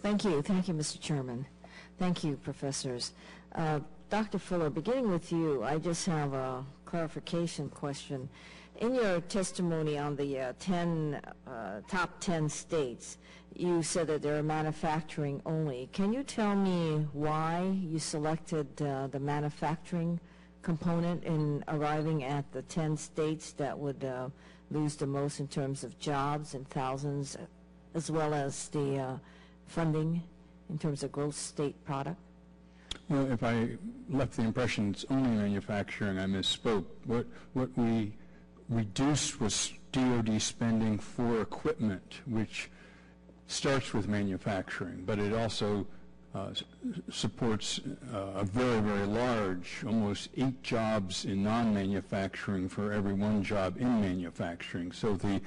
Thank you, Mr. Chairman. Thank you, professors. Dr. Fuller, beginning with you, I just have a clarification question. In your testimony on the top 10 states, you said that they're manufacturing only. Can you tell me why you selected the manufacturing component in arriving at the 10 states that would lose the most in terms of jobs and thousands, as well as the funding in terms of gross state product? Well, if I left the impression it's only manufacturing, I misspoke. What we reduced was DoD spending for equipment, which starts with manufacturing, but it also supports a very, very large, almost 8 jobs in non-manufacturing for every 1 job in manufacturing. So the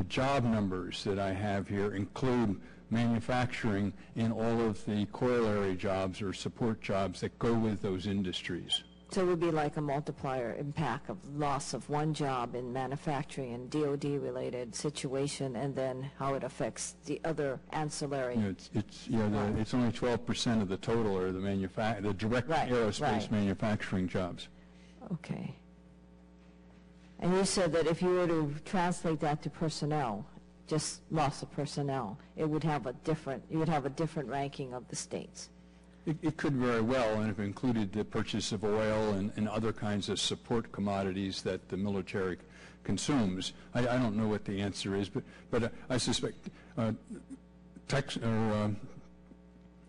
job numbers that I have here include manufacturing and all of the corollary jobs or support jobs that go with those industries. So it would be like a multiplier impact of loss of 1 job in manufacturing and DoD-related situation, and then how it affects the other ancillary. It's only 12% of the total are the direct aerospace manufacturing jobs. Okay. And you said that if you were to translate that to personnel, just loss of personnel, it would have you would have a different ranking of the states. It could very well, and if it included the purchase of oil and other kinds of support commodities that the military consumes. I don't know what the answer is, but I suspect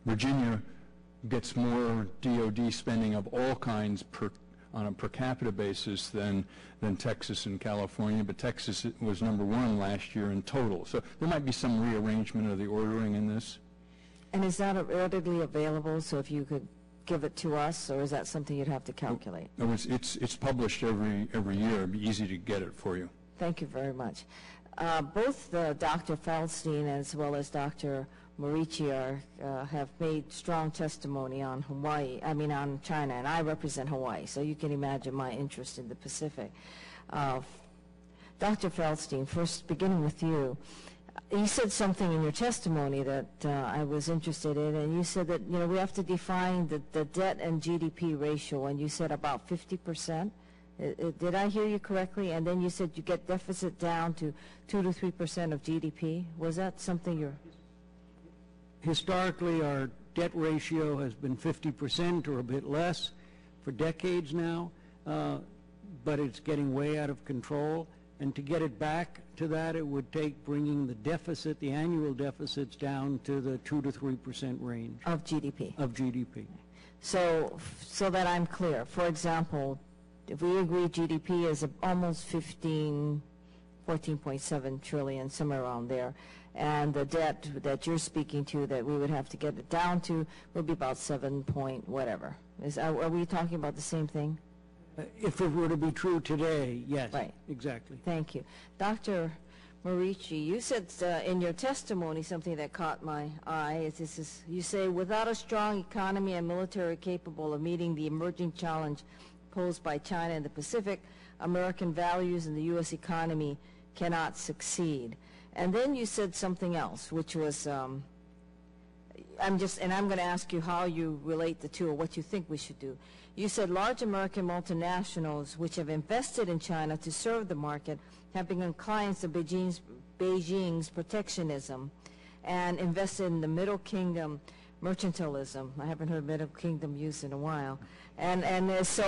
Virginia gets more DoD spending of all kinds on a per capita basis than Texas and California, but Texas was #1 last year in total. So there might be some rearrangement of the ordering in this. And is that readily available, so if you could give it to us, or is that something you'd have to calculate? No, it's published every year. It'd be easy to get it for you. Thank you very much. Both Dr. Feldstein as well as Dr. Morici have made strong testimony on on China, and I represent Hawaii, so you can imagine my interest in the Pacific. Dr. Feldstein, first beginning with you, you said something in your testimony that I was interested in, and you said that we have to define the debt and GDP ratio, and you said about 50%. Did I hear you correctly? And then you said you get deficit down to 2 to 3% of GDP. Was that something you're... Historically, our debt ratio has been 50% or a bit less for decades now, but it's getting way out of control. And to get it back to that, it would take bringing the deficit, the annual deficits, down to the 2 to 3% range. Of GDP? Of GDP. So that I'm clear, for example, if we agree GDP is almost 14.7 trillion, somewhere around there, and the debt that you're speaking to that we would have to get it down to would be about 7 point whatever. Are we talking about the same thing? If it were to be true today, yes. Right. Exactly. Thank you. Dr. Morici, you said in your testimony something that caught my eye. You say, without a strong economy and military capable of meeting the emerging challenge posed by China in the Pacific, American values and the U.S. economy cannot succeed. And then you said something else, which was, I'm going to ask you how you relate the two or what you think we should do. You said large American multinationals which have invested in China to serve the market have become clients of Beijing's protectionism and invested in the Middle Kingdom mercantilism. I haven't heard Middle Kingdom used in a while. So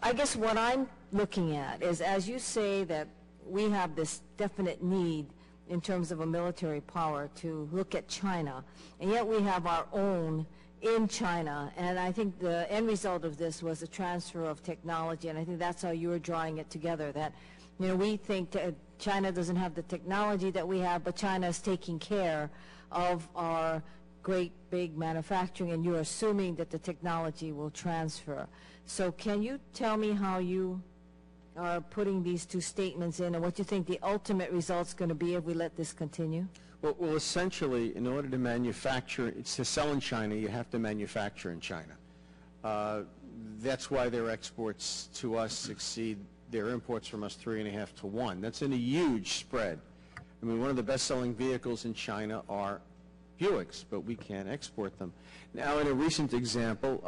I guess what I'm looking at is, as you say that we have this definite need in terms of a military power to look at China, and yet we have our own in China, and I think the end result of this was a transfer of technology, and I think that's how you were drawing it together, that we think China doesn't have the technology that we have, but China is taking care of our great big manufacturing, and you're assuming that the technology will transfer. So can you tell me how you are putting these two statements in, and what you think the ultimate result's going to be if we let this continue? Well, essentially, in order to manufacture, to sell in China, you have to manufacture in China. That's why their exports to us exceed their imports from us 3.5 to 1. That's in a huge spread. I mean, one of the best-selling vehicles in China are Buicks, but we can't export them. Now, in a recent example,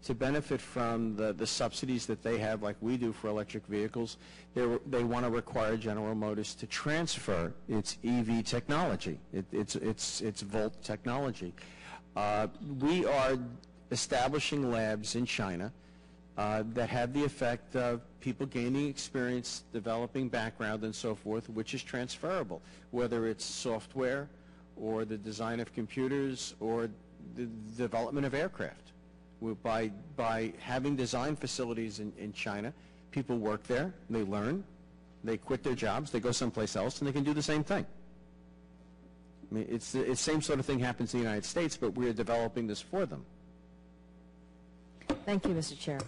to benefit from the subsidies that they have, like we do for electric vehicles, they want to require General Motors to transfer its EV technology, its Volt technology. We are establishing labs in China that have the effect of people gaining experience, developing background and so forth, which is transferable, whether it's software or the design of computers or the development of aircraft. By having design facilities in China, people work there, they learn, they quit their jobs, they go someplace else, and they can do the same thing. I mean, it's the same sort of thing happens in the United States, but we're developing this for them. Thank you, Mr. Chair.